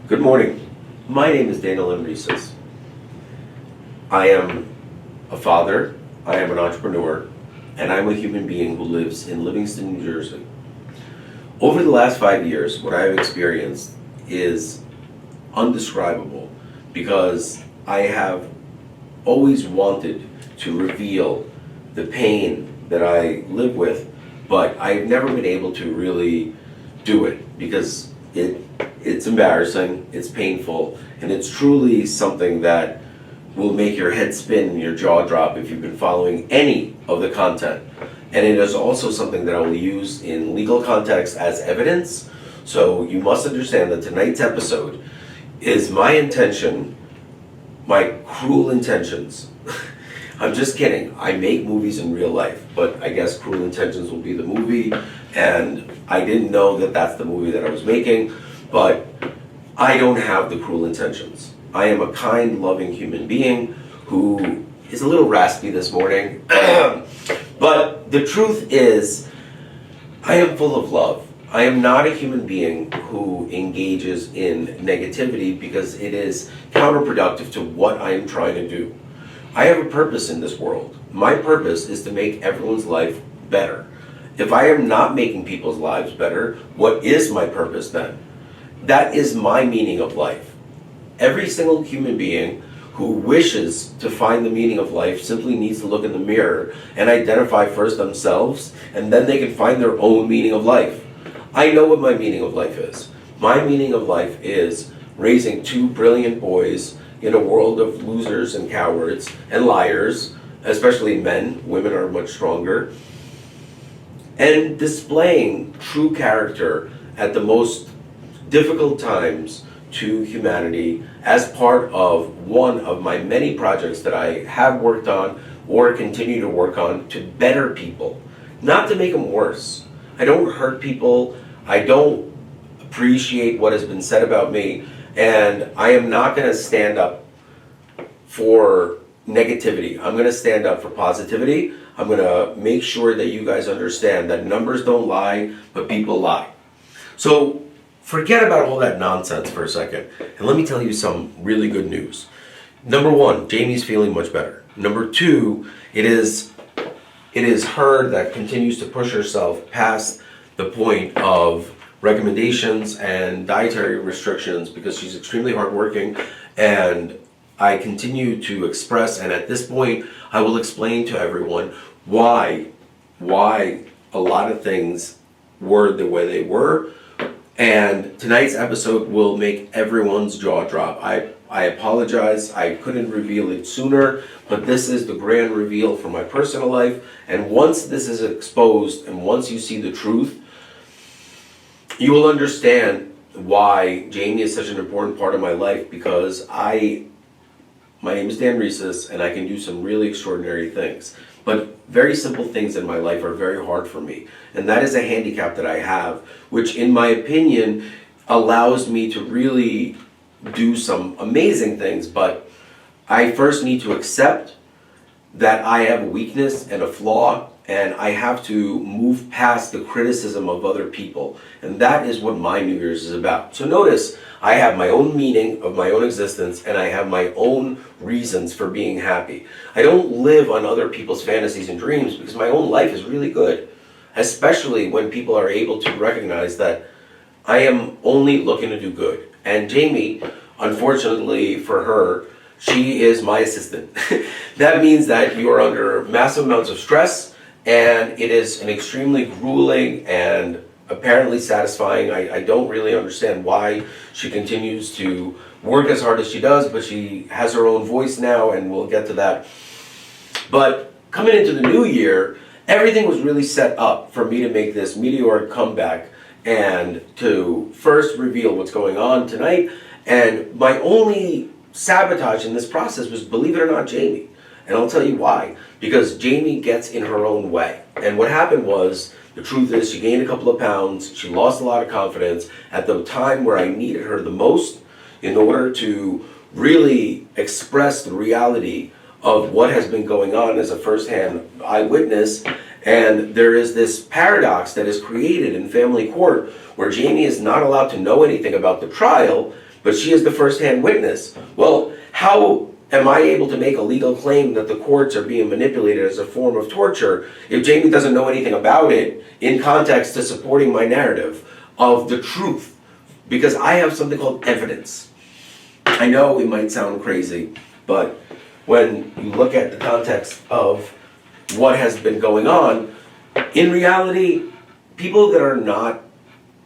Good morning. My name is Daniel Enriquez. I am a father, I am an entrepreneur, and I'm a human being who lives in Livingston, New Jersey. Over the last 5 years, what I have experienced is undescribable because I have always wanted to reveal the pain that I live with, but I've never been able to really do it because it's embarrassing, it's painful, and it's truly something that will make your head spin and your jaw drop if you've been following any of the content. And it is also something that I will use in legal context as evidence. So you must understand that tonight's episode is my intention, my cruel intentions. I'm just kidding. I make movies in real life, but I guess Cruel Intentions will be the movie, and I didn't know that that's the movie that I was making, but I don't have the cruel intentions. I am a kind, loving human being who is a little raspy this morning, but the truth is, I am full of love. I am not a human being who engages in negativity because it is counterproductive to what I am trying to do. I have a purpose in this world. My purpose is to make everyone's life better. If I am not making people's lives better, what is my purpose then? That is my meaning of life. Every single human being who wishes to find the meaning of life simply needs to look in the mirror and identify first themselves, and then they can find their own meaning of life. I know what my meaning of life is. My meaning of life is raising two brilliant boys in a world of losers and cowards and liars, especially men. Women are much stronger. And displaying true character at the most difficult times to humanity as part of one of my many projects that I have worked on or continue to work on to better people, not to make them worse. I don't hurt people. I don't appreciate what has been said about me, and I am not going to stand up for negativity. I'm going to stand up for positivity. I'm going to make sure that you guys understand that numbers don't lie, but people lie. So forget about all that nonsense for a second, and let me tell you some really good news. Number one, Jamie's feeling much better. Number two, it is her that continues to push herself past the point of recommendations and dietary restrictions because she's extremely hardworking, and I continue to express, and at this point I will explain to everyone why a lot of things were the way they were, and tonight's episode will make everyone's jaw drop. I apologize, I couldn't reveal it sooner, but this is the grand reveal for my personal life, and once this is exposed and once you see the truth, you will understand why Jamie is such an important part of my life, because my name is Dan Reeses, and I can do some really extraordinary things. But very simple things in my life are very hard for me. And that is a handicap that I have, which in my opinion allows me to really do some amazing things. But I first need to accept that I have a weakness and a flaw, and I have to move past the criticism of other people. And that is what my New Year's is about. So notice, I have my own meaning of my own existence, and I have my own reasons for being happy. I don't live on other people's fantasies and dreams because my own life is really good, especially when people are able to recognize that I am only looking to do good. And Jamie, unfortunately for her, she is my assistant. That means that you are under massive amounts of stress, and it is an extremely grueling and apparently satisfying. I don't really understand why she continues to work as hard as she does, but she has her own voice now, and we'll get to that. But coming into the new year, everything was really set up for me to make this meteoric comeback and to first reveal what's going on tonight. And my only sabotage in this process was, believe it or not, Jamie. And I'll tell you why. Because Jamie gets in her own way. And what happened was, the truth is, she gained a couple of pounds, she lost a lot of confidence at the time where I needed her the most in order to really express the reality of what has been going on as a first-hand eyewitness. And there is this paradox that is created in family court where Jamie is not allowed to know anything about the trial but she is the first-hand witness. Well, how am I able to make a legal claim that the courts are being manipulated as a form of torture if Jamie doesn't know anything about it in context to supporting my narrative of the truth? Because I have something called evidence. I know it might sound crazy, but when you look at the context of what has been going on, in reality, people that are not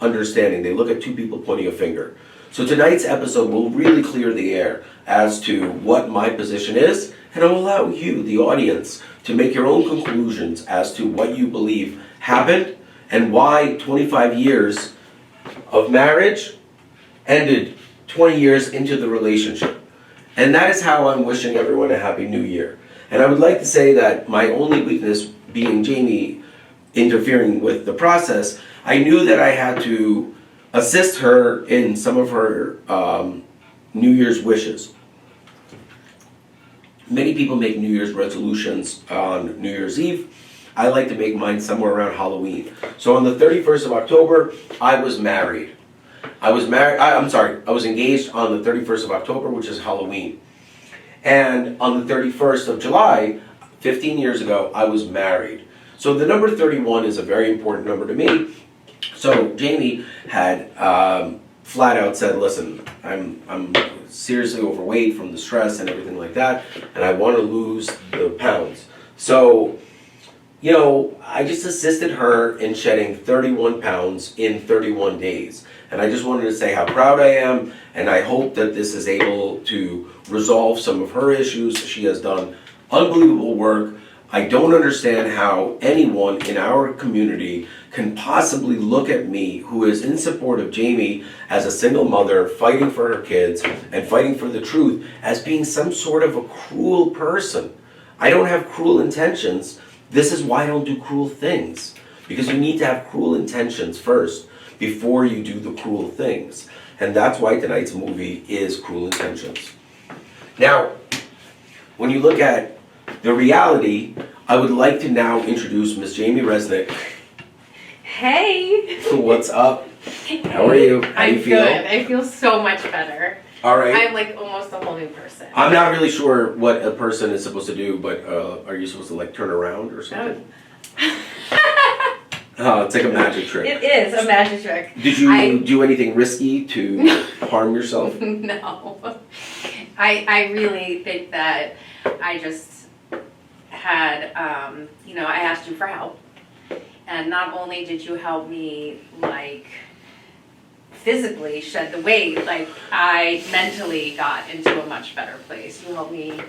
understanding, they look at two people pointing a finger. So tonight's episode will really clear the air as to what my position is, and it will allow you, the audience, to make your own conclusions as to what you believe happened and why 25 years of marriage ended 20 years into the relationship. And that is how I'm wishing everyone a happy new year. And I would like to say that my only weakness being Jamie interfering with the process, I knew that I had to assist her in some of her New Year's wishes. Many people make New Year's resolutions on New Year's Eve. I like to make mine somewhere around Halloween. So on the 31st of October, I was married. I was engaged on the 31st of October, which is Halloween. And on the 31st of July, 15 years ago, I was married. So the number 31 is a very important number to me. So Jamie had flat out said, listen, I'm seriously overweight from the stress and everything like that, and I want to lose the pounds. So, you know, I just assisted her in shedding 31 pounds in 31 days. And I just wanted to say how proud I am, and I hope that this is able to resolve some of her issues. She has done unbelievable work. I don't understand how anyone in our community can possibly look at me, who is in support of Jamie as a single mother, fighting for her kids and fighting for the truth, as being some sort of a cruel person. I don't have cruel intentions. This is why I don't do cruel things. Because you need to have cruel intentions first before you do the cruel things. And that's why tonight's movie is Cruel Intentions. Now, when you look at the reality, I would like to now introduce Miss Jamie Resnick. Hey! What's up? How are you? How I'm you feel? good. I feel so much better. All right. I'm like almost a whole new person. I'm not really sure what a person is supposed to do, but are you supposed to like turn around or something? Oh, it's like a magic trick. It is a magic trick. Did you do anything risky to harm yourself? No. I really think that I just had, I asked you for help. And not only did you help me, like, physically shed the weight, like, I mentally got into a much better place. You helped me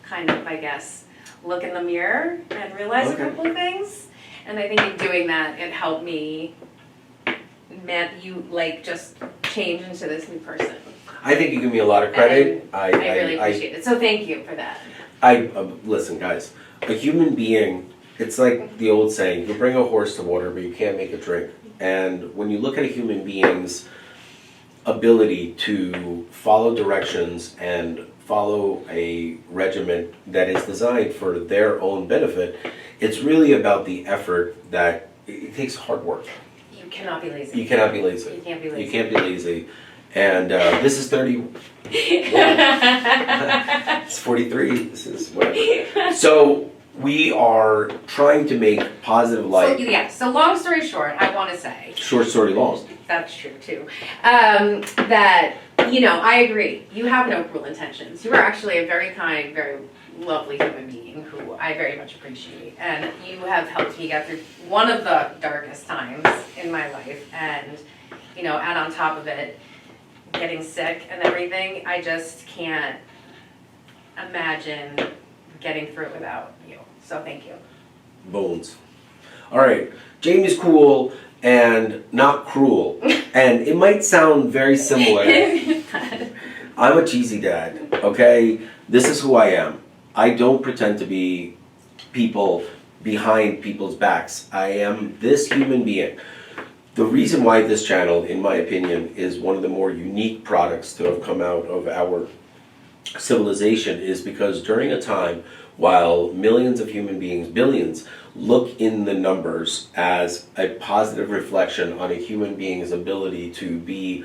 kind of, I guess, look in the mirror and realize a couple of things. And I think in doing that, it helped me, just change into this new person. I think you give me a lot of credit. I really appreciate it. So thank you for that. Listen, guys, a human being, it's like the old saying, you bring a horse to water, but you can't make it drink. And when you look at a human being's ability to follow directions and follow a regimen that is designed for their own benefit, it's really about the effort that it takes hard work. You cannot be lazy. You cannot be lazy. You can't be lazy. You can't be lazy. And this is 31. It's 43. This is whatever. So we are trying to make positive light. So long story short, I want to say. Short story long. That's true too. That, I agree. You have no cruel intentions. You are actually a very kind, very lovely human being who I very much appreciate. And you have helped me get through one of the darkest times in my life. And, and on top of it, getting sick and everything, I just can't imagine getting through it without you. So thank you. Bones. All right. Jamie's cool and not cruel. And it might sound very similar. I'm a cheesy dad, okay? This is who I am. I don't pretend to be people behind people's backs. I am this human being. The reason why this channel, in my opinion, is one of the more unique products to have come out of our civilization is because during a time while millions of human beings, billions, look in the numbers as a positive reflection on a human being's ability to be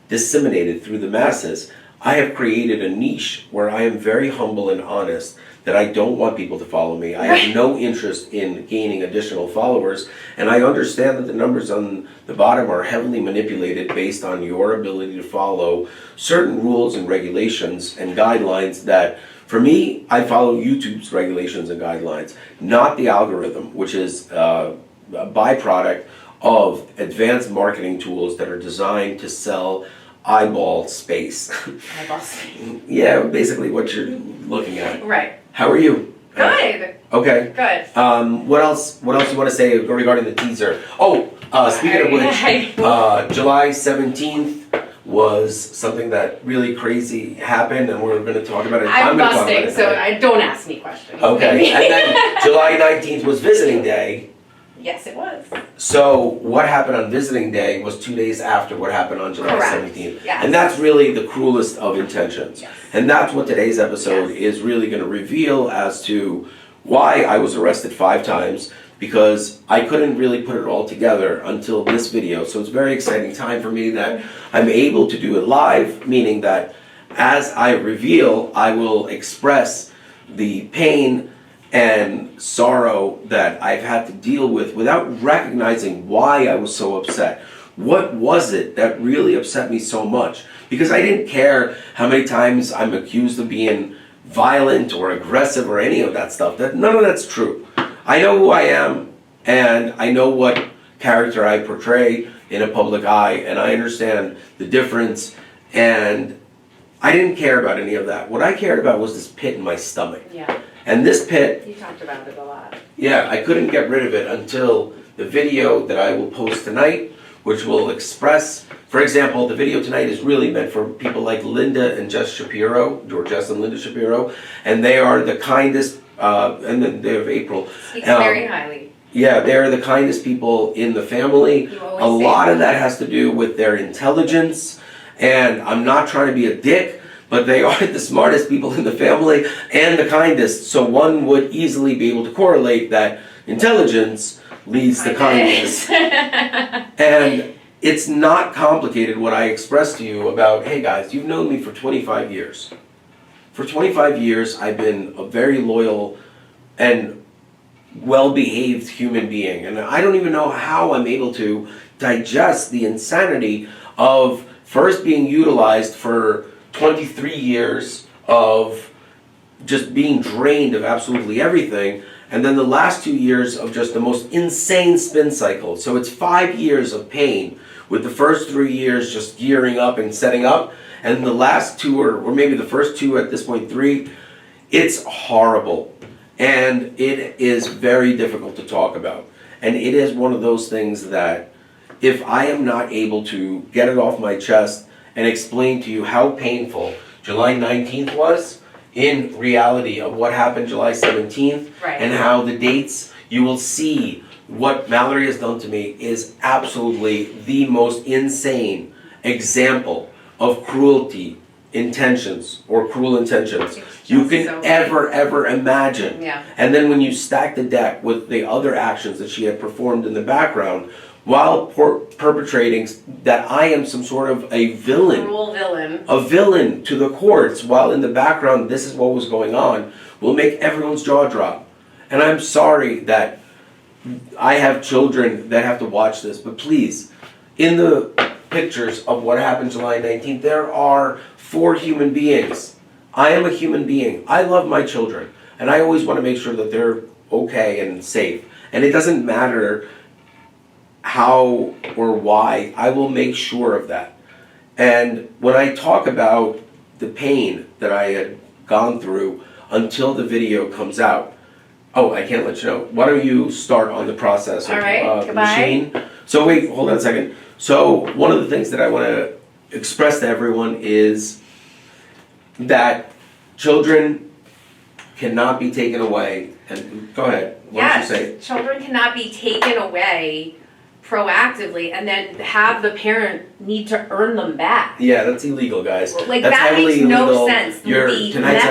disseminated through the masses, I have created a niche where I am very humble and honest that I don't want people to follow me. I have no interest in gaining additional followers, and I understand that the numbers on the bottom are heavily manipulated based on your ability to follow certain rules and regulations and guidelines that, for me, I follow YouTube's regulations and guidelines, not the algorithm, which is a byproduct of advanced marketing tools that are designed to sell eyeball space. Eyeball space. Yeah, basically what you're looking at. Right. How are you? Good. Okay. Good. What else you want to say regarding the teaser? Oh, speaking of which, July 17th was something that really crazy happened, and we're going to talk about it. I'm gonna talk about busting, it so tonight. don't ask me questions. Okay, and then July 19th was Visiting Day. Yes, it was. So what happened on Visiting Day was 2 days after what happened on July Correct. 17th. Yes. And that's really the cruelest of intentions. Yes. And that's what today's episode Yes. is really going to reveal as to why I was arrested 5 times, because I couldn't really put it all together until this video. So it's a very exciting time for me that I'm able to do it live, meaning that as I reveal, I will express the pain and sorrow that I've had to deal with without recognizing why I was so upset. What was it that really upset me so much? Because I didn't care how many times I'm accused of being violent or aggressive or any of that stuff. None of that's true. I know who I am, and I know what character I portray in a public eye, and I understand the difference, and I didn't care about any of that. What I cared about was this pit in my stomach. Yeah. And this pit, You talked about it a lot. yeah, I couldn't get rid of it until the video that I will post tonight, which will express, for example, the video tonight is really meant for people like Linda and Jess Shapiro, or Jess and Linda Shapiro, and they are the kindest, and then they have April. Speaks very highly. Yeah, they're the kindest people in the family. You always A say lot that. of that has to do with their intelligence, and I'm not trying to be a dick, but they are the smartest people in the family and the kindest, so one would easily be able to correlate that intelligence leads to kindness. And it's not complicated what I expressed to you about, hey guys, you've known me for 25 years. For 25 years, I've been a very loyal and well-behaved human being. And I don't even know how I'm able to digest the insanity of first being utilized for 23 years of just being drained of absolutely everything, and then the last 2 years of just the most insane spin cycle. So it's 5 years of pain, with the first 3 years just gearing up and setting up, and the last 2, or maybe the first 2 at this point, 3, it's horrible. And it is very difficult to talk about. And it is one of those things that if I am not able to get it off my chest and explain to you how painful July 19th was, in reality of what happened July 17th, Right. and how the dates, you will see what Mallory has done to me is absolutely the most insane example of cruelty intentions or cruel intentions It's you just can so ever imagine. Yeah. And then when you stack the deck with the other actions that she had performed in the background while perpetrating that I am some sort of a villain. Cruel villain. A villain to the courts, while in the background this is what was going on, will make everyone's jaw drop. And I'm sorry that I have children that have to watch this, but please, in the pictures of what happened July 19th, there are 4 human beings. I am a human being. I love my children, and I always want to make sure that they're okay and safe. And it doesn't matter how or why, I will make sure of that. And when I talk about the pain that I had gone through until the video comes out, oh, I can't let you know. Why don't you start on the process of All right, the goodbye. machine? So wait, hold on a second. So one of the things that I want to express to everyone is that children cannot be taken away. And go ahead. What did you say? Yes, children cannot be taken away proactively and then have the parent need to earn them back. Yeah, that's illegal, guys. Like, That's that heavily makes no illegal. sense. Your The tonight's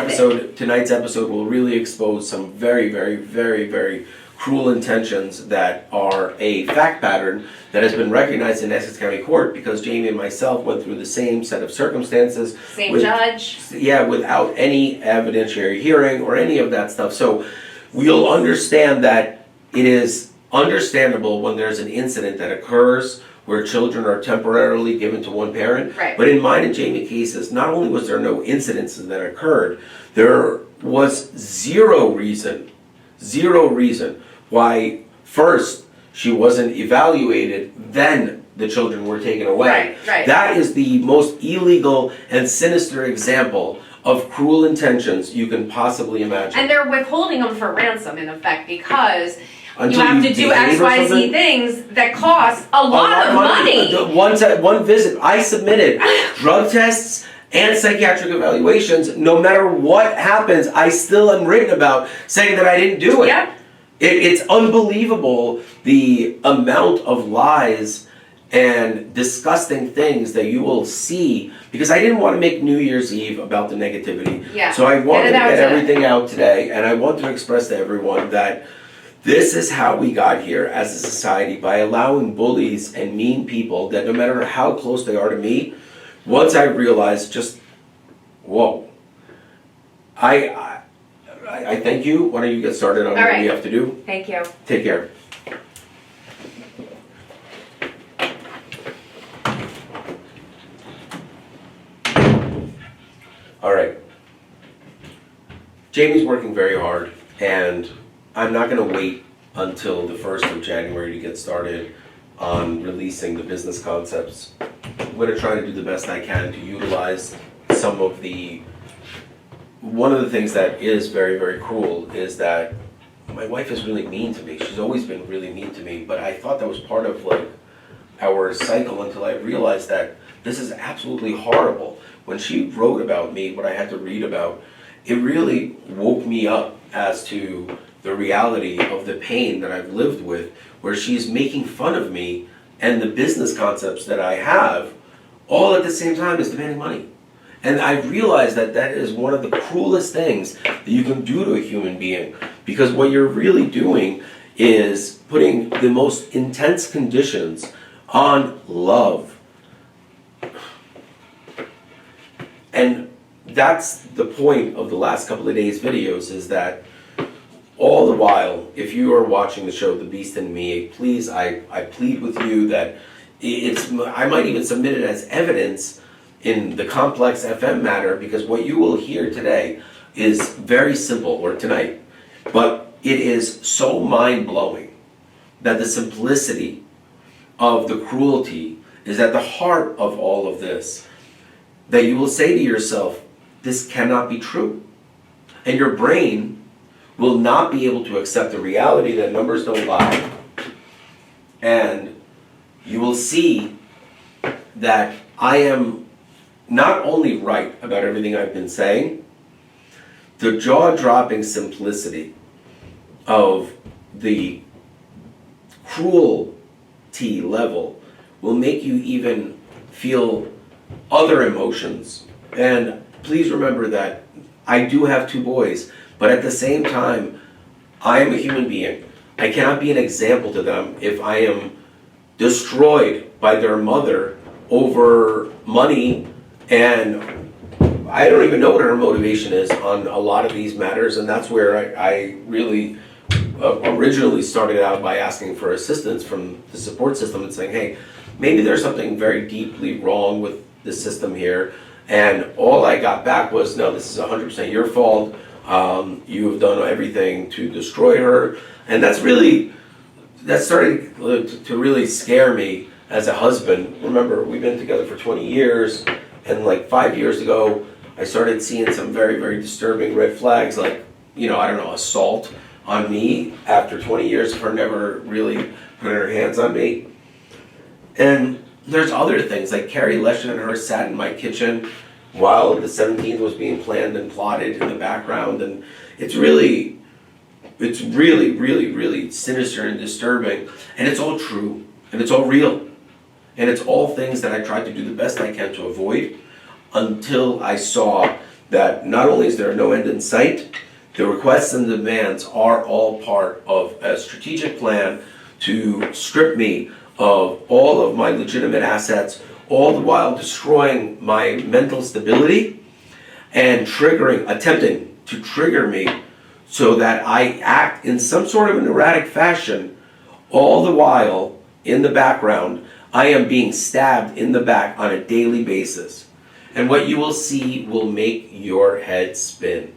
method. episode will really expose some very, very, very, very cruel intentions that are a fact pattern that has been recognized in Essex County Court because Jamie and myself went through the same set of circumstances. Same judge. Yeah, without any evidentiary hearing or any of that stuff. So we'll understand that it is understandable when there's an incident that occurs where children are temporarily given to one parent. Right. But in mine and Jamie cases, not only was there no incidences that occurred, there was zero reason why first she wasn't evaluated, then the children were taken away. Right. That is the most illegal and sinister example of cruel intentions you can possibly imagine. And they're withholding them for ransom in effect because Until you have to do behave X, or Y, Z something. things that cost a lot of money. One visit, I submitted drug tests and psychiatric evaluations. No matter what happens, I still am written about saying that I didn't do it. Yep. It's unbelievable the amount of lies and disgusting things that you will see, because I didn't want to make New Year's Eve about the negativity. Yeah. So I wanted to Get it out get today. everything out today, and I want to express to everyone that this is how we got here as a society, by allowing bullies and mean people that no matter how close they are to me, once I realized just, whoa. I thank you. Why don't you get started on All what right. we have to do? Thank you. Take care. All right. Jamie's working very hard, and I'm not going to wait until the 1st of January to get started on releasing the business concepts. I'm going to try to do the best I can to utilize some of the... One of the things that is very, very cruel is that my wife is really mean to me. She's always been really mean to me, but I thought that was part of like our cycle until I realized that this is absolutely horrible. When she wrote about me, what I had to read about, it really woke me up as to the reality of the pain that I've lived with, where she's making fun of me and the business concepts that I have, all at the same time as demanding money. And I realized that that is one of the cruelest things that you can do to a human being, because what you're really doing is putting the most intense conditions on love. And that's the point of the last couple of days' videos, is that all the while, if you are watching the show The Beast in Me, please, I plead with you that I might even submit it as evidence in the Complex FM matter, because what you will hear today is very simple, or tonight, but it is so mind-blowing that the simplicity of the cruelty is at the heart of all of this, that you will say to yourself, this cannot be true. And your brain will not be able to accept the reality that numbers don't lie. And you will see that I am not only right about everything I've been saying, the jaw-dropping simplicity of the cruelty level will make you even feel other emotions. And please remember that I do have 2 boys, but at the same time, I am a human being. I cannot be an example to them if I am destroyed by their mother over money. And I don't even know what her motivation is on a lot of these matters, and that's where I really originally started out by asking for assistance from the support system and saying, hey, maybe there's something very deeply wrong with the system here. And all I got back was, no, this is 100% your fault. You have done everything to destroy her. And that started to really scare me as a husband. Remember, we've been together for 20 years. And like 5 years ago, I started seeing some very, very disturbing red flags, like, assault on me after 20 years of her never really putting her hands on me. And there's other things, like Carrie Leshin and her sat in my kitchen while the 17th was being planned and plotted in the background. And it's really, really sinister and disturbing. And it's all true, and it's all real. And it's all things that I tried to do the best I can to avoid, until I saw that not only is there no end in sight, The requests and demands are all part of a strategic plan to strip me of all of my legitimate assets, all the while destroying my mental stability and attempting to trigger me so that I act in some sort of an erratic fashion. All the while, in the background, I am being stabbed in the back on a daily basis. And what you will see will make your head spin.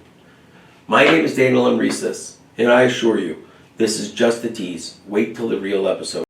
My name is Daniel Emresis, and I assure you, this is just a tease. Wait till the real episode.